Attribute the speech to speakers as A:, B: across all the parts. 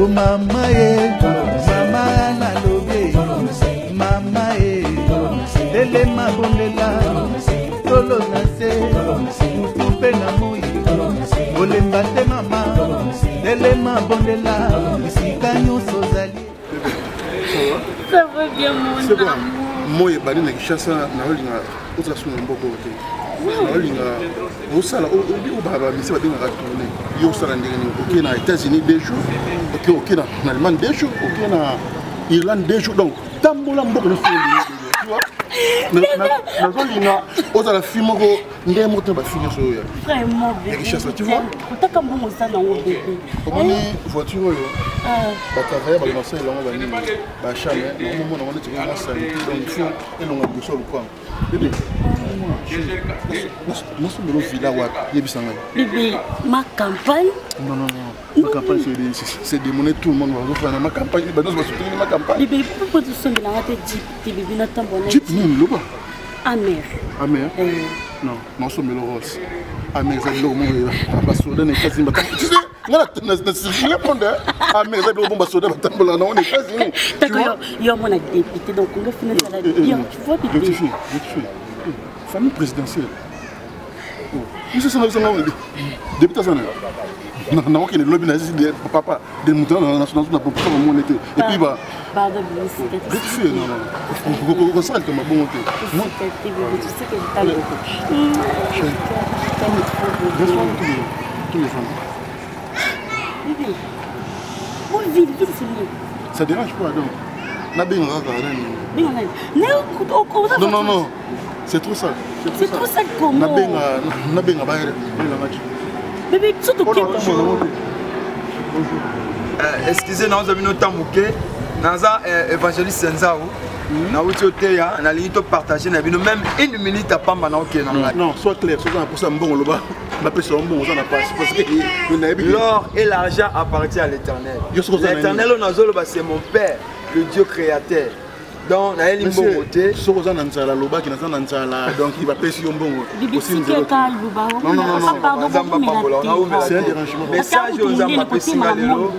A: Oh mama mama na lobe mama lele mabondela tolo na se mutupe na moi olemba te mama lele mabondela bisika nyonso zali.
B: Ça va bien mon amour.
C: Moi bali na kishasa na olinga otsasuna mboko te. Na olinga osala o baba misi badenga ka tourner. Yo sala ndenge ni OK na États-Unis 2 jours. OK na Allemagne 2 jours, OK na Irlande 2 jours. Donc tambola mboko na fini. Tu vois? Na olinga osala film ko ndé moto ba finir so ya.
B: Vraiment bien.
C: Kishasa tu vois?
B: Otaka mbongo ça na wo bébé.
C: Comment voiture yo? Ba travailler ba lancer longo ba ni ba chambre na mo na tu vas ça donc il faut et longo bosso le coin. Bébé. Moi je me villa wa yebisanga.
B: Bébé, ma campagne?
C: Non. Ma campagne c'est de monnaie tout le monde va faire ma campagne ba nous va soutenir ma campagne.
B: Bébé, pourquoi tu sonnes là te Jeep, bébé na tambona.
C: Jeep non loba.
B: Amer.
C: Non, sommes le rose. Amer ça le monde ba soda na kasi ba. Tu sais na circuler monde. Amer ça le bon ba soda ba tambola na on est quasi.
B: D'accord, yo mon député donc on va finir ça là bien. Tu vois bébé.
C: Famille présidentielle. Monsieur ça na député ça na. Non, OK, le lobby na de papa de moutons national na pour mon été. Et puis bah
B: pardon, c'est
C: fait non. On sent que ma bonne été.
B: Moi tu sais que je t'aime beaucoup.
C: Tous les femmes.
B: Bébé. Où vit
C: ça dérange pas donc. Na bien non. C'est trop sale.
B: C'est trop sale comment?
C: Na bien ba
B: bébé, tout ok.
D: Excusez, nous avons notre temps bouquet. Nous avons évangéliste Senzao. Nous avons partagé même 1 minute à pas maintenant.
C: Non, sois clair, sois pour ça bon là-bas. Parce que
D: l'or et l'argent appartient à l'Éternel. L'Éternel, c'est mon Père, le Dieu créateur. Donc, il y a un côté.
C: Donc, il va passer un bon.
D: Non. C'est un dérangement. Message aux hommes à Pessingalelo.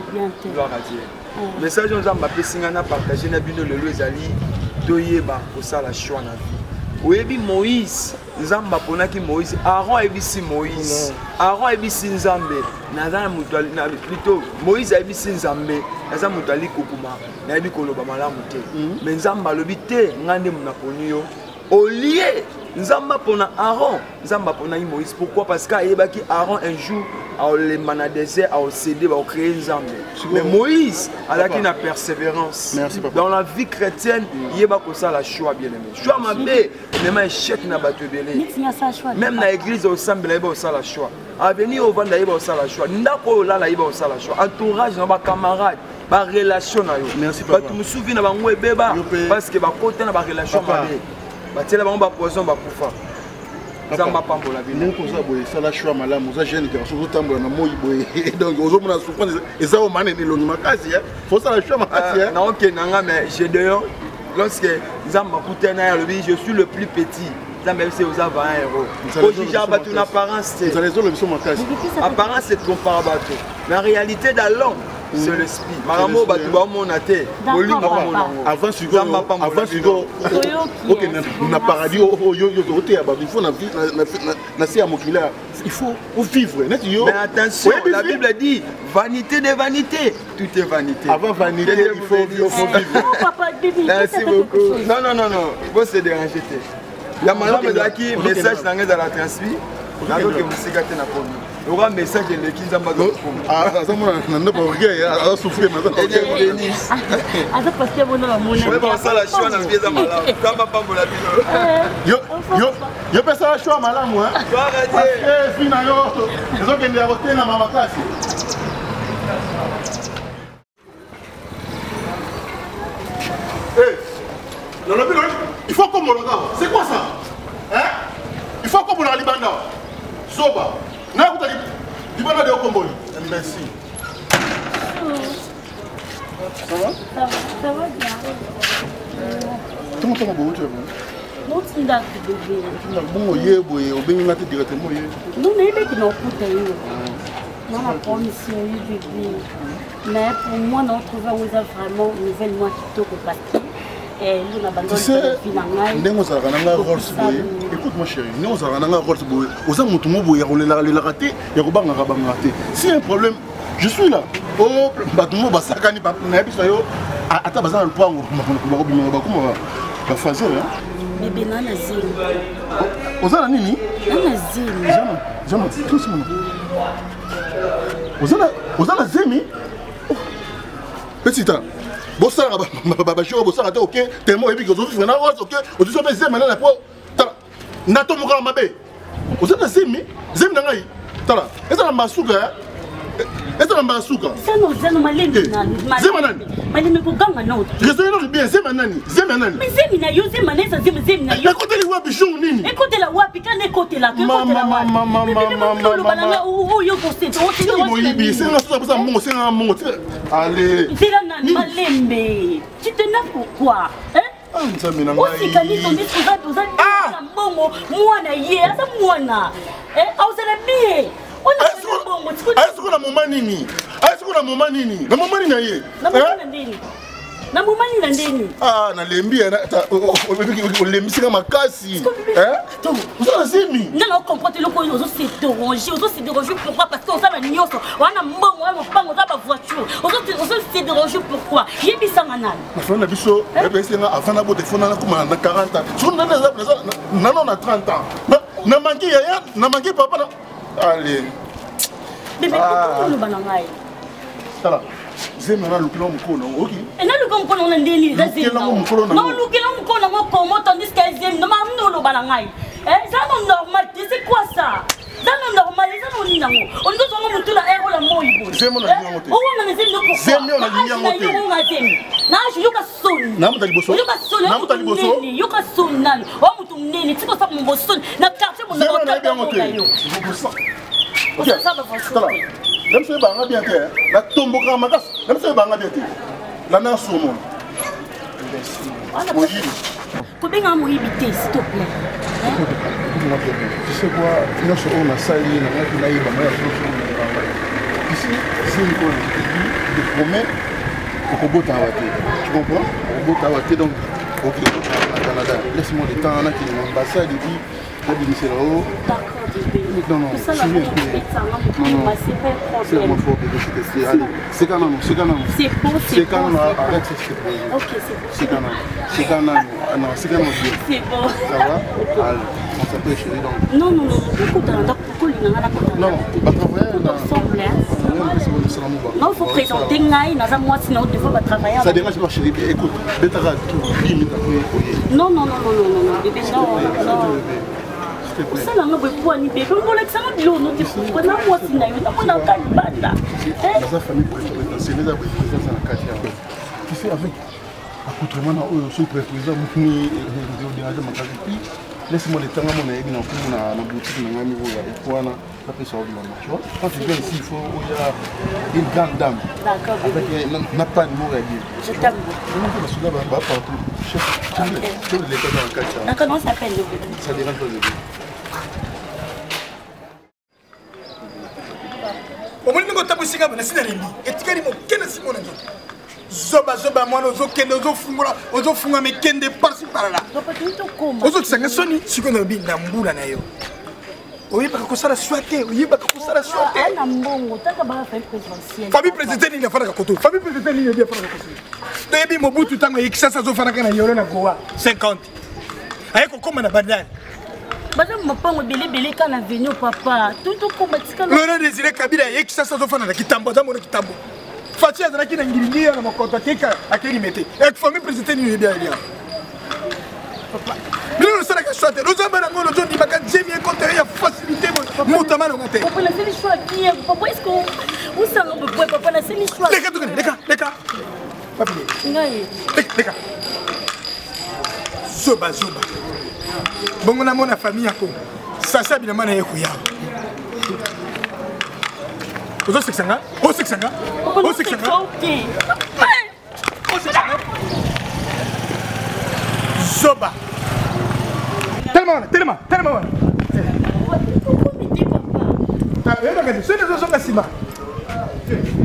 D: Message aux hommes à Pessingana partagé na bino lelo ezali toyeba kosala choix na vie. Oyebi Moïse, Nzamba ponaki Moïse, Aaron ebisi Moïse. Aaron ebisi Nzambe. Nazana mutali na plutôt Moïse ebisi Nzambe. Nazana mutali kokuma. Na ebi koloba malamu te. Mais Nzamba lobi te ngande munaponi yo. Au lieu Nzamba pona Aaron, Nzamba pona Moïse. Pourquoi? Parce qu'ayebaki Aaron un jour les manadésés a cédé à créer Nzambe. Mais Moïse a la une persévérance.
C: Merci, papa.
D: Dans la vie chrétienne, il y a ça la choix bien aimé. Choix ma bé, même un chèque n'a pas de délai. Même dans l'église au Sambe, il y a ça la choix. À venir au Vanda, il y a ça la choix. Ndako là, il y a ça la choix. Entourage, dans ma camarade, ma relation.
C: Merci, papa.
D: Tu me souviens de mon bébé parce que ma côté dans ma relation. Tu sais, on va poison, on va pouvoir. Zamba pambola bino
C: ko za boye sala choix malamu za jeune garçon zo tambola na moyi boye donc ozo mona souffrance eza o mane ni longi makasi faut sala choix makasi
D: na OK nanga mais Gédéon lorsque Zamba kutena ya lobi je suis le plus petit Zamba c'est aux 20 €. Ko jija ba ton apparence c'est
C: les autres sont makasi
D: apparence c'est comparable mais en réalité dans l'homme c'est l'esprit. Maramo batuba monate.
C: Avant sugo OK na paradis yo côté aba il faut na si amokila il faut vivre net yo.
D: Mais attention, la Bible dit vanité de vanité, tout est vanité.
C: Avant vanité, il faut vivre.
B: Papa bébé.
D: Merci beaucoup. Non, il faut se déranger. Il y a madame Zaki message dans la transmis. Na donc musika te na poni. Aura message de qui Nzamba go.
C: Ah ça mon na pas regarder à souffrir maintenant.
B: Asa parce que mon nom
D: Je vais passer la choix na pied za malamu. Kama pambo la bino.
C: Yo pesa la choix malamu hein. Parce que fina yo zo kende ya côté na mama classe. Eh. Non, il faut qu'on me regarde. C'est quoi ça? Hein? Il faut qu'on me regarde Libanda. Soba. Na kuta Libanda de Okomboli. Merci. Ça va?
B: Ça va bien.
C: Comment tu vas bien?
B: Non, tu n'as pas de bébé.
C: Bon, hier, au bien, on a directement hier.
B: Non, mais il est qui n'a pas de Non, ma promission, oui, bébé. Mais pour moi, on trouve vraiment une nouvelle moi qui te repartit. Et nous, on abandonne la vie dans la vie.
C: Écoute-moi, chérie, nous, on a un rôle. Aux hommes, tout le monde a raté, il y a un raté. Si un problème, je suis là. Oh, bah, tout le monde va s'accaner par le nez. Attends, bah, ça, le point, comment va faire ça?
B: Bébé, non, la zine.
C: Aux hommes, Nini?
B: Non, la zine.
C: Jamais, tout ce monde. Aux hommes, Zemi? Petit temps. Bossa, bossa, ok, tellement épique, aujourd'hui, je vais en ok, aujourd'hui, je vais maintenant la peau. Nato Moura Mabé. Vous êtes Zemi? Zemi Nangaï. Tala. Est-ce que la Masuka? Est-ce que la Masuka?
B: C'est non, c'est non, Malé.
C: Zemanani.
B: Malé, mais pourquoi maintenant?
C: Je suis bien, Zemanani. Zemanani.
B: Mais Zemi na yo, Zemane, ça Zemi na yo.
C: Écoutez les wapichons, Nini.
B: Écoutez la wapi, quand écoutez la. Maman. Oh, yo, c'est trop.
C: C'est un mot. Allez.
B: C'est la nana, Malé. Tu te n'as pourquoi? Hein? Osikani ton discours à Mongo, Moana hier, ça Moana. Bien. On a
C: est-ce qu'on a mon manini? Est-ce qu'on a mon manini? La maman nini?
B: Na mumani na ndeni.
C: Ah, na lembi lembi sika makasi. Hein? Vous avez Zemi?
B: Non, on comprend le coup, on se déranger pourquoi? Parce qu'on a la nios, on a mon on a ma voiture. On se déranger pourquoi? J'ai mis ça manan.
C: On a biso, avant la botte fona na kuma na 40 ans. Sur na na 30 ans. Na manqué yaya, na manqué papa. Allez.
B: Bébé, pourquoi le banangai?
C: Ça là. Zemi na lukilo mkono, OK?
B: Et na lukilo mkono na ndeni, za Zemi. Non, lukilo mkono ngo comment tandis que Zemi na mamno lo banangai. Ça non normal, c'est quoi ça? Ça non normal, ça non ninango. On doit se monter la air la moibo.
C: Zemi na ninango.
B: Oh, on a Zemi pourquoi?
C: Zemi on a ninango.
B: Na je yoka son.
C: Na mutali boso.
B: Yoka son. Na mutali boso. Yoka son nan. O mutu nene, tiko sa mo son. Na quartier mo na hotel. OK. Ça va faire.
C: Même si vous avez bien fait, la tombe au grand magasin, même si vous avez bien fait, la nation au monde.
B: Combien de mots s'il te plaît?
C: Tu sais quoi, on a sali, on a ici, c'est une chose de promet au robot Tawaté. Tu comprends? Au robot Tawaté, donc, ok, au Canada. Laisse-moi le temps, on a qui est l'ambassade, il dit,
B: d'accord, bébé.
C: Non, c'est pas un problème. C'est quand même.
B: C'est bon.
C: C'est quand même. Arrête ce que je fais.
B: Ok, c'est bon.
C: C'est quand même. Non, c'est quand même.
B: C'est bon.
C: Ça va? Allez, on s'appelle chérie donc.
B: Non. Pourquoi il n'a pas de
C: non, pas travailler.
B: Non, il faut présenter Ngaï, moi sinon il faut travailler.
C: Ça dérange pas chérie. Écoute, Betara tout limite après.
B: Non, bébé, non. Ça n'a pas de ni bébé. On va l'examen de l'eau. Nous disons que moi si n'a eu pas de banda.
C: Dans sa famille c'est les abris présents dans la quartier. Tu sais avec accoutrement au sous président ni déranger ma qualité. Laisse-moi le temps à mon aigle dans la boutique na ngami voya et quoi là après ça on va tu vois. Quand tu viens ici il faut il y a une grande dame.
B: D'accord.
C: Avec n'a pas de mot à dire.
B: Je t'aime.
C: Comment tu vas soudain va partout. Chef, tu les cas dans la quartier.
B: Comment ça s'appelle le bébé?
C: Ça dérange pas le bébé.
E: Au moins, nous avons dit que nous avons dit que nous avons dit Zoba, moi, nous avons dit que nous avons fait des par-ci par-là. Nous avons dit que nous avons dit que nous avons dit que nous avons dit oui, parce que ça a souhaité. Oui, parce que ça a souhaité. Famille présidente, il a fait la côte. Famille présidente, il a fait la côte. Depuis Mobutu, tant que ça a fait la Yoro na Goa 50. Avec comment on a badal.
B: Madame m'a pas belé quand on est venu papa. Tout combattant.
E: Laurent Désiré Kabila et que ça a fait la Kitambo, dans mon Kitambo. Fatia Zaki n'a ngiri na makota keka akeli mete. Et famille présidente, il est bien bien. Nous sommes là, nous avons dit que j'ai bien compté la facilité notamment au matin.
B: Papa, la seule choix qui est papa, est-ce que vous savez pourquoi papa la seule choix?
E: Les gars. Papi. Les gars. Zoba. Bon, on a mon famille à quoi? Ça, c'est bien mal à écouter. Vous avez 600 ans? Oh, 600 ans? Oh, 600 ans?
B: Ok.
E: Zoba. Tellement.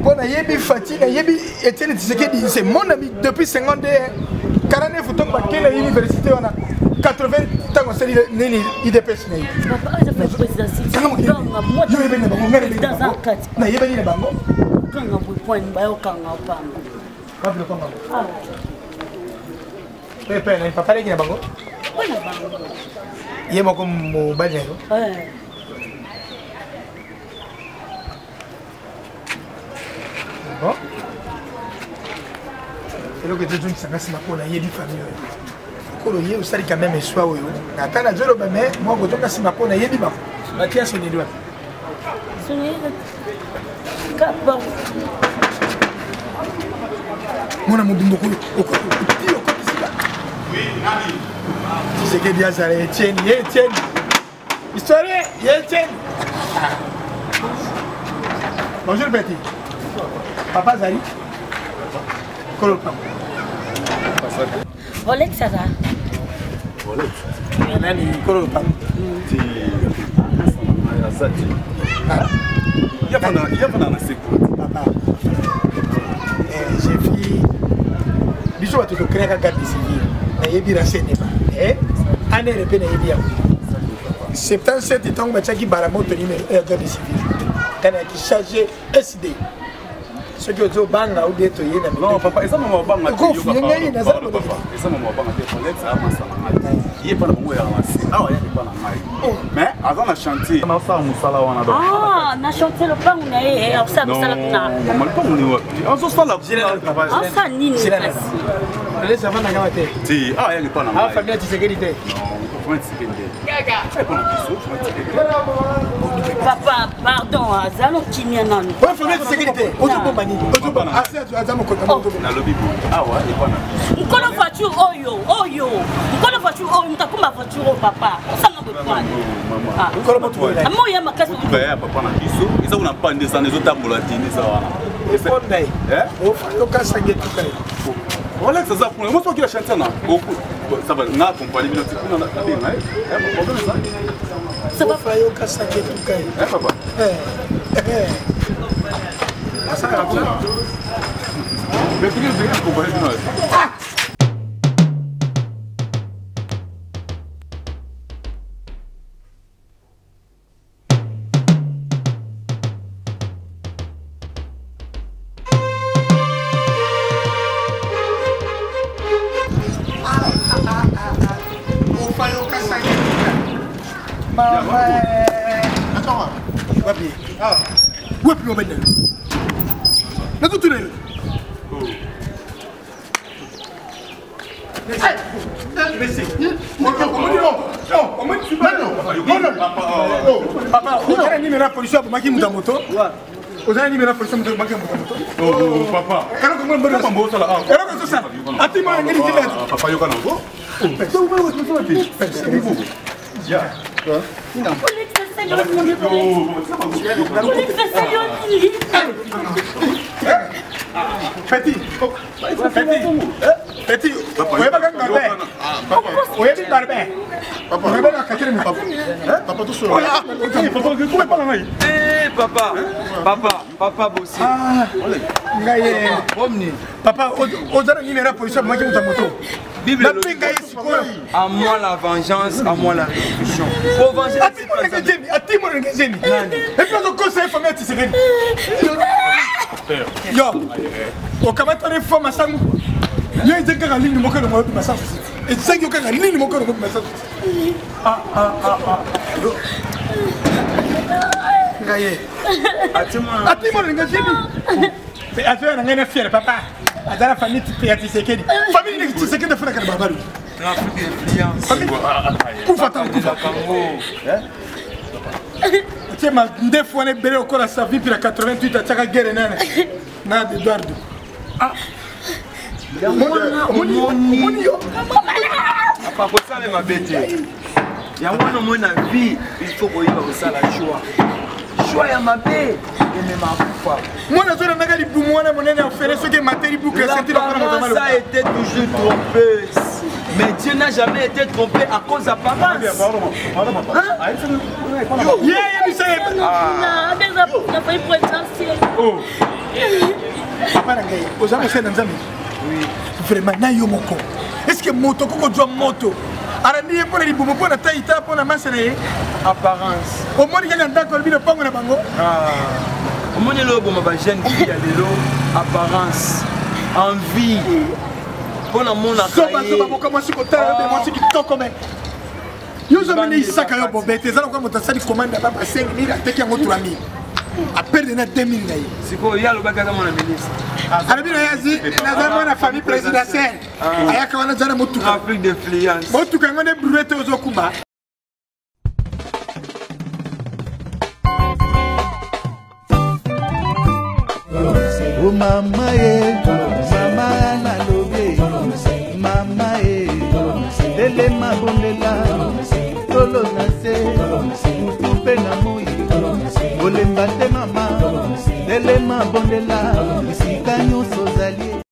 E: Bon, Nayebi Fatih, Nayebi Etienne Tshisekedi, c'est mon ami depuis 50 ans. 49 ans, il est à l'université, on a 80 ans, on s'est dit, il dépêche.
B: Papa, je fais président. Moi, je vais dans un cadre.
E: Nayebi le bango.
B: Quand on vous point, on va au Kanga.
E: Pas le Congo. Papa, il est bango.
B: Oui, le bango.
E: Il est comme mon bagage. Bon. C'est là que tu dis que ça va se faire une famille. Quand il y a aussi quand même un soir où on attend la journée mais moi quand on a se faire une famille, bah tiens son doigt.
B: Son cap.
E: Mon amour de beaucoup au côté oui nani c'est que dia ça Etienne histoire Etienne bonjour Betty papa Zali Kolo pam
B: Rolex ça va
E: Rolex nani Kolo pam
C: ti azati il y a pas dans sécurité
E: papa j'ai vu biso bato to créer garde civile na yebi renseigné ba année repé na yebi 77 ans batiaki baramoto numéro garde civile kana ki chargé SD ce que zo banga ou deto yena
C: non papa esa mama banga
E: ko fuyenga na za
C: papa esa mama banga te Rolex a masana il pas na bongo ya masi ah ouais il pas na mai mais avant la chantier na sa musala wana do
B: ah na chantier le bango na e ça musala kuna
C: mal pas on est wapi on so sala papa
B: ah ça nini
E: allez ça va na gamate
C: ti ah il pas na mai
E: ah famille Tshisekedi
C: non Tshisekedi
B: papa pardon azalo kimia nani
E: ouais famille Tshisekedi ozo bomba nini ozo bomba assez azamo kota
C: na lobby ah ouais il pas na
B: mkono voiture oyo mkono voiture oyo mtakuma voiture papa osanga bepwana
E: ah mkono voiture
B: amo ya makasi
C: ya papa na biso eza kuna pande sana ezotambola dini za wana
E: efondai ofayo kasange tukai
C: Rolex ça pour moi toi qui la chanter na beaucoup ça va na accompagner bien tu na bien hein problème ça
E: ça va fayo kasange tukai
C: papa ça va mais tu veux bien accompagner bien
E: Wapi wabenda na tutu leo papa on a ni la police pour maki muta moto on a ni la police pour maki muta moto
C: oh papa
E: alors comment bon ça bon ça là alors que ça ati ma ngeli kile
C: papa yoka na go
E: donc on va se faire
C: ya
E: Petit, petit, oye bagan garbe, oye bi garbe, papa, oye bagan katiri mi, papa tu solo, papa que tu pas ngai,
D: papa bossi,
E: ngai, omni, papa, ozara ni mera police maki mutamoto.
D: Bible à moi la vengeance, à moi la rétribution. Faut venger.
E: Et puis on conseille famille Tshisekedi. Yo, au kamata les femmes à sangu. Yo ils étaient en ligne de moquer le mot de ma sens. Et c'est que en ligne de moquer le mot de ma sens. Gaye. Atimo ngajini. Mais affaire ngene fier papa. Adala famille Tshisekedi. Famille Tshisekedi fera kana babaru.
D: Trafic d'influence.
E: Kufa tiens ma deux fois ne belé encore à sa vie puis la 88 à Tchaka guerre nana. Na Eduardo. Ah. Moni yo.
D: Papa ko ça ma bête. Ya wana mona vie, il faut qu'on y va ça la joie. Joie ya ma bête.
E: Moi, je suis nagali pour moi, mon année a fait ce que matériel pour que
D: la parole a été toujours trompeuse. Mais Dieu n'a jamais été trompé à cause de la parole.
E: Yeah, papa na ngai oza mosala na nzambe vraiment na yo moko est-ce que moto kokozwa moto arandi ye mpona libumu mpona taita mpona masa na ye
D: apparence
E: omoni kaka ndako alobi lopango na bango
D: omoni eloboma bajeune fille ya lelo apparence envie mpona
E: monazoba moka mwasi kotala yobe mwasi kitoko me yo ozomene isaka yo bobete eza lokola moto asali commande ya baba 5000 ateki yango 3000 aperde na 2000 na ye
D: sikoyo ye alobaki aza mwana ministre
E: alobi na ye azi naza mwana famille présidentielle ayaka wana zana motuka
D: afrique d'influence
E: motuka yango nde brulete ozokumba
A: Oh mama ye, mama nalobe, mama ye, lele mabondela, tolo nase, mutupe na moi, olemba te mama, lele mabondela,